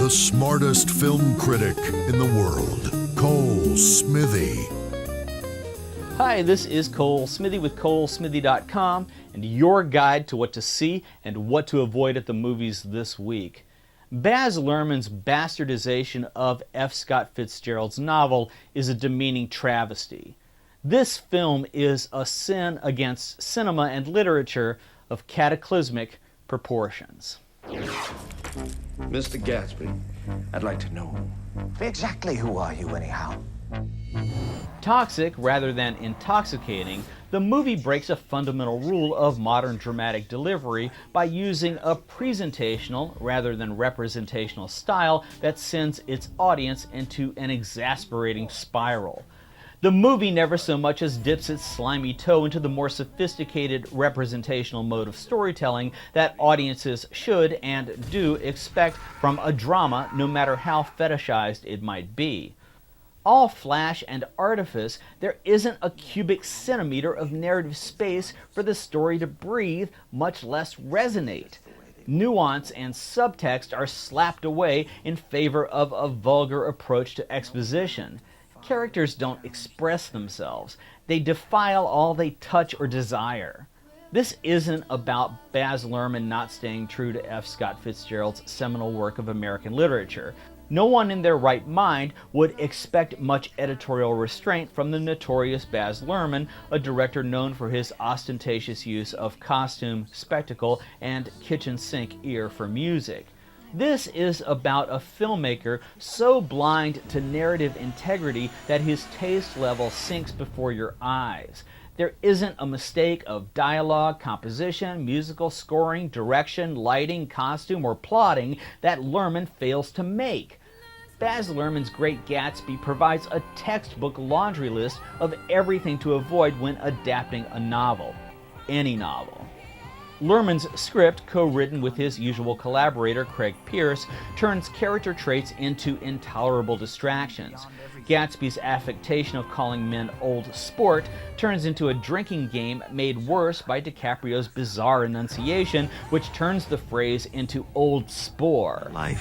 the smartest film critic in the world, Cole Smithy. Hi, this is Cole Smithy with ColeSmithy.com and your guide to what to see and what to avoid at the movies this week. Baz Luhrmann's bastardization of F. Scott Fitzgerald's novel is a demeaning travesty. This film is a sin against cinema and literature of cataclysmic proportions. Mr. Gatsby, I'd like to know. Exactly who are you, anyhow? Toxic rather than intoxicating, the movie breaks a fundamental rule of modern dramatic delivery by using a presentational rather than representational style that sends its audience into an exasperating spiral. The movie never so much as dips its slimy toe into the more sophisticated representational mode of storytelling that audiences should and do expect from a drama, no matter how fetishized it might be. All flash and artifice, there isn't a cubic centimeter of narrative space for the story to breathe, much less resonate. Nuance and subtext are slapped away in favor of a vulgar approach to exposition. Characters don't express themselves. They defile all they touch or desire. This isn't about Baz Luhrmann not staying true to F. Scott Fitzgerald's seminal work of American literature. No one in their right mind would expect much editorial restraint from the notorious Baz Luhrmann, a director known for his ostentatious use of costume, spectacle, and kitchen sink ear for music. This is about a filmmaker so blind to narrative integrity that his taste level sinks before your eyes. There isn't a mistake of dialogue, composition, musical scoring, direction, lighting, costume, or plotting that Luhrmann fails to make. Baz Luhrmann's Great Gatsby provides a textbook laundry list of everything to avoid when adapting a novel. Any novel. Luhrmann's script, co-written with his usual collaborator Craig Pearce, turns character traits into intolerable distractions. Gatsby's affectation of calling men old sport turns into a drinking game made worse by DiCaprio's bizarre enunciation, which turns the phrase into old spore. My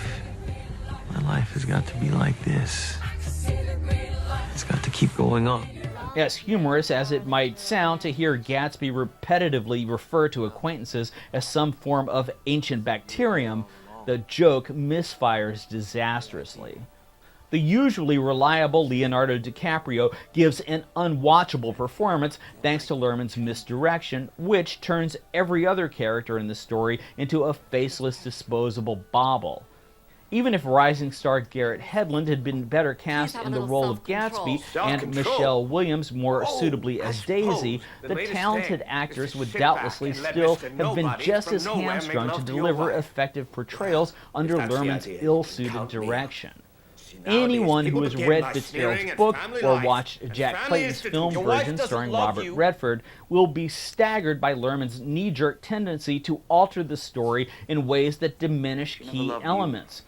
life has got to be like this. It's got to keep going on. As humorous as it might sound to hear Gatsby repetitively refer to acquaintances as some form of ancient bacterium, the joke misfires disastrously. The usually reliable Leonardo DiCaprio gives an unwatchable performance thanks to Luhrmann's misdirection, which turns every other character in the story into a faceless, disposable bauble. Even if rising star Garrett Hedlund had been better cast in the role of Gatsby and Michelle Williams more suitably as Daisy, the talented actors would doubtlessly still have been just as hamstrung to deliver effective portrayals under Luhrmann's ill-suited direction. Anyone who has read Fitzgerald's book or watched Jack Clayton's film version starring Robert Redford will be staggered by Luhrmann's knee-jerk tendency to alter the story in ways that diminish key elements.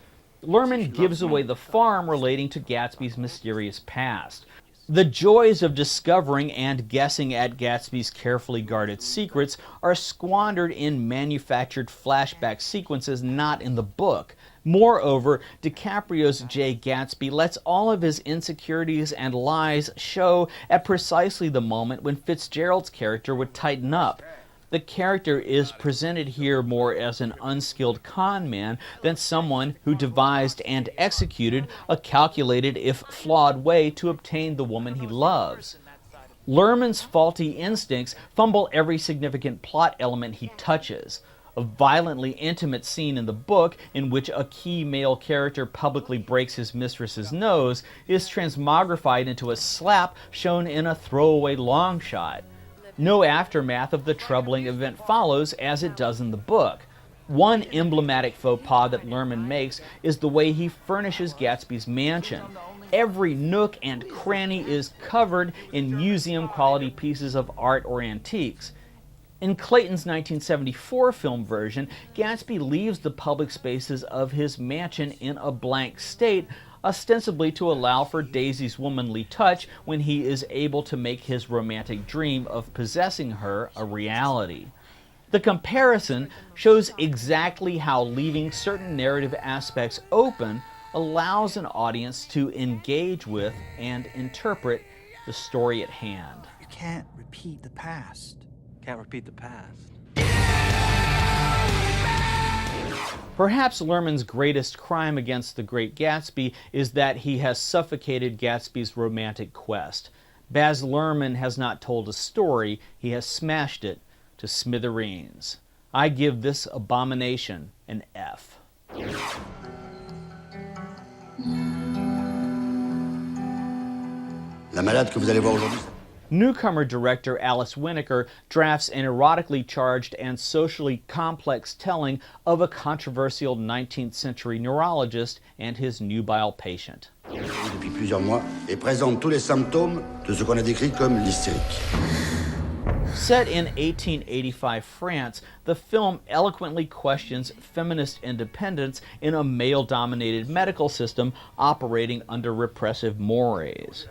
Luhrmann gives away the farm relating to Gatsby's mysterious past. The joys of discovering and guessing at Gatsby's carefully guarded secrets are squandered in manufactured flashback sequences not in the book. Moreover, DiCaprio's Jay Gatsby lets all of his insecurities and lies show at precisely the moment when Fitzgerald's character would tighten up. The character is presented here more as an unskilled con man than someone who devised and executed a calculated if flawed way to obtain the woman he loves. Luhrmann's faulty instincts fumble every significant plot element he touches. A violently intimate scene in the book in which a key male character publicly breaks his mistress's nose is transmogrified into a slap shown in a throwaway long shot. No aftermath of the troubling event follows as it does in the book. One emblematic faux pas that Luhrmann makes is the way he furnishes Gatsby's mansion. Every nook and cranny is covered in museum-quality pieces of art or antiques. In Clayton's 1974 film version, Gatsby leaves the public spaces of his mansion in a blank state, ostensibly to allow for Daisy's womanly touch when he is able to make his romantic dream of possessing her a reality. The comparison shows exactly how leaving certain narrative aspects open allows an audience to engage with and interpret the story at hand. You can't repeat the past. Can't repeat the past. Perhaps Luhrmann's greatest crime against The Great Gatsby is that he has suffocated Gatsby's romantic quest. Baz Luhrmann has not told a story, he has smashed it to smithereens. I give this abomination an F. La malade que vous allez voir aujourd'hui. Newcomer director Alice Winokur drafts an erotically charged and socially complex telling of a controversial 19th century neurologist and his nubile patient. Depuis plusieurs mois et présente tous les symptômes de ce qu'on a décrit comme l'hystérique. Set in 1885 France, the film eloquently questions feminist independence in a male-dominated medical system operating under repressive mores.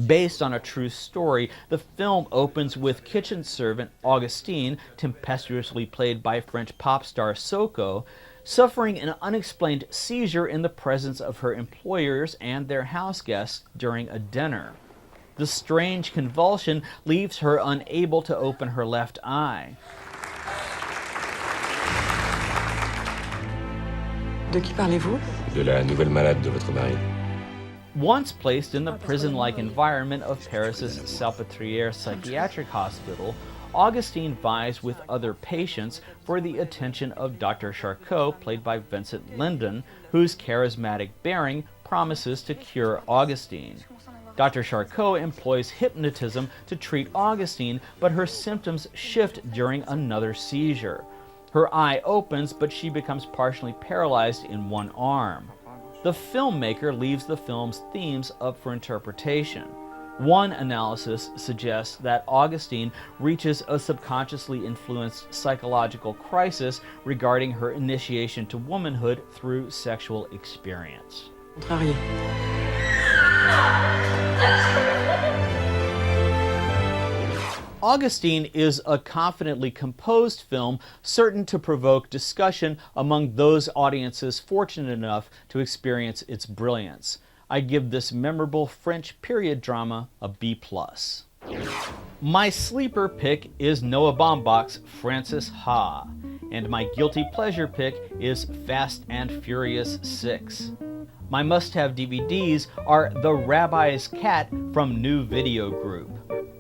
Based on a true story, the film opens with kitchen servant Augustine, tempestuously played by French pop star Soko, suffering an unexplained seizure in the presence of her employers and their house guests during a dinner. The strange convulsion leaves her unable to open her left eye. De qui parlez-vous? De la nouvelle malade de votre mari. Once placed in the prison-like environment of Paris's Salpêtrière psychiatric hospital, Augustine vies with other patients for the attention of Dr. Charcot, played by Vincent Lindon, whose charismatic bearing promises to cure Augustine. Dr. Charcot employs hypnotism to treat Augustine, but her symptoms shift during another seizure. Her eye opens, but she becomes partially paralyzed in one arm. The filmmaker leaves the film's themes up for interpretation. One analysis suggests that Augustine reaches a subconsciously influenced psychological crisis regarding her initiation to womanhood through sexual experience. Contrarié. Augustine is a confidently composed film certain to provoke discussion among those audiences fortunate enough to experience its brilliance. I give this memorable French period drama a B+. My sleeper pick is Noah Baumbach's Frances Ha, and my guilty pleasure pick is Fast and Furious 6. My must-have DVDs are The Rabbi's Cat from New Video Group,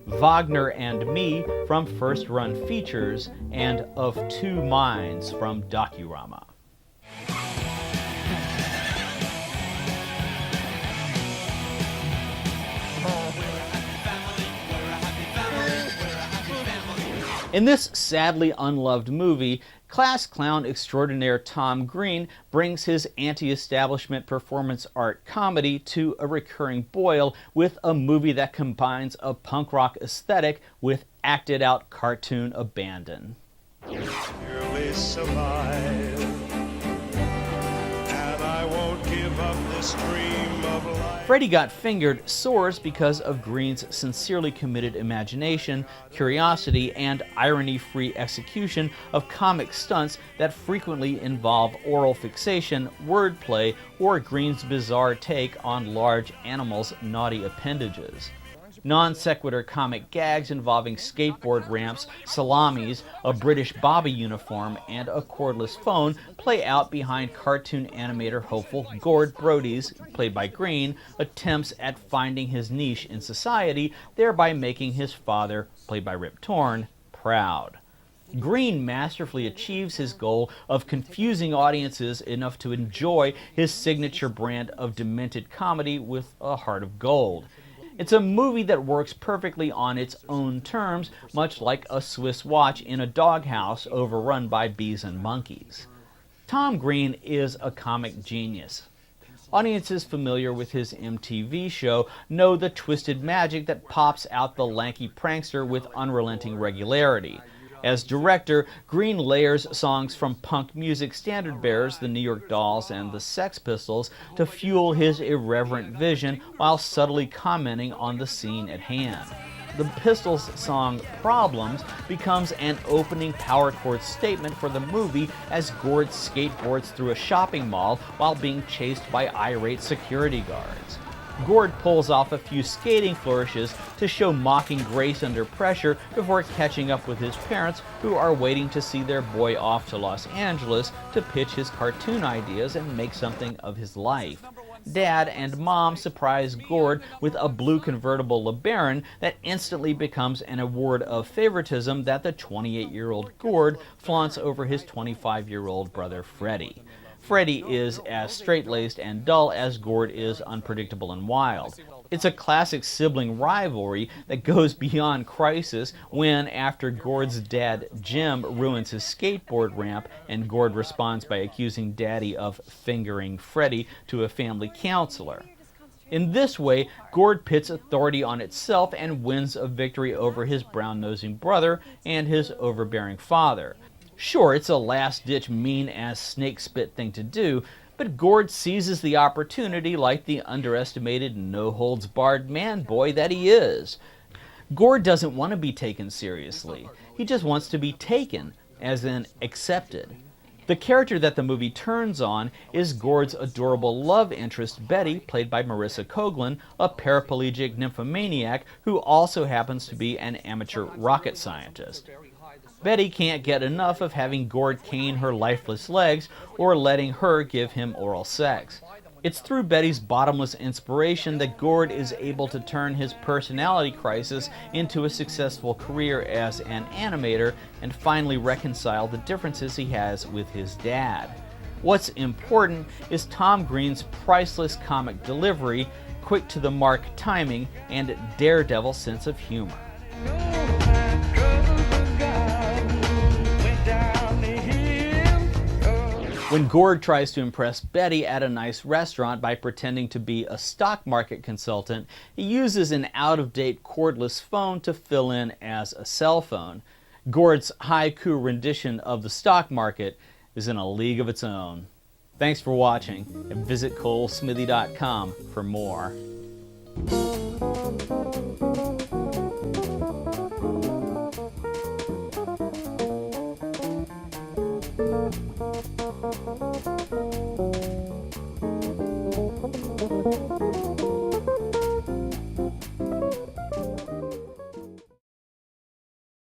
Wagner and Me from First Run Features, and Of Two Minds from Docurama. In this sadly unloved movie, class clown extraordinaire Tom Green brings his anti-establishment performance art comedy to a recurring boil with a movie that combines a punk rock aesthetic with acted-out cartoon abandon. Nearly survive, and I won't give up this dream of life. Freddy Got Fingered soars because of Green's sincerely committed imagination, curiosity, and irony-free execution of comic stunts that frequently involve oral fixation, wordplay, or Green's bizarre take on large animals' naughty appendages. Non-sequitur comic gags involving skateboard ramps, salamis, a British Bobby uniform, and a cordless phone play out behind cartoon animator hopeful Gord Brody's, played by Green, attempts at finding his niche in society, thereby making his father, played by Rip Torn, proud. Green masterfully achieves his goal of confusing audiences enough to enjoy his signature brand of demented comedy with a heart of gold. It's a movie that works perfectly on its own terms, much like a Swiss watch in a doghouse overrun by bees and monkeys. Tom Green is a comic genius. Audiences familiar with his MTV show know the twisted magic that pops out the lanky prankster with unrelenting regularity. As director, Green layers songs from punk music standard bearers, the New York Dolls and the Sex Pistols, to fuel his irreverent vision while subtly commenting on the scene at hand. The Pistols' song Problems becomes an opening power chord statement for the movie as Gord skateboards through a shopping mall while being chased by irate security guards. Gord pulls off a few skating flourishes to show mocking grace under pressure before catching up with his parents, who are waiting to see their boy off to Los Angeles to pitch his cartoon ideas and make something of his life. Dad and Mom surprise Gord with a blue convertible LeBaron that instantly becomes an award of favoritism that the 28-year-old Gord flaunts over his 25-year-old brother Freddie. Freddie is as straight-laced and dull as Gord is unpredictable and wild. It's a classic sibling rivalry that goes beyond crisis when, after Gord's dad Jim ruins his skateboard ramp and Gord responds by accusing Daddy of fingering Freddie to a family counselor. In this way, Gord pits authority on itself and wins a victory over his brown-nosing brother and his overbearing father. Sure, it's a last-ditch mean-as-snake-spit thing to do, but Gord seizes the opportunity like the underestimated no-holds-barred man-boy that he is. Gord doesn't want to be taken seriously. He just wants to be taken, as in accepted. The character that the movie turns on is Gord's adorable love interest Betty, played by Marissa Coghlan, a paraplegic nymphomaniac who also happens to be an amateur rocket scientist. Betty can't get enough of having Gord cane her lifeless legs or letting her give him oral sex. It's through Betty's bottomless inspiration that Gord is able to turn his personality crisis into a successful career as an animator and finally reconcile the differences he has with his dad. What's important is Tom Green's priceless comic delivery, quick to the mark timing, and daredevil sense of humor. When Gord tries to impress Betty at a nice restaurant by pretending to be a stock market consultant, he uses an out-of-date cordless phone to fill in as a cell phone. Gord's haiku rendition of the stock market is in a league of its own. Thanks for watching, and visit ColeSmithy.com for more. Thank you.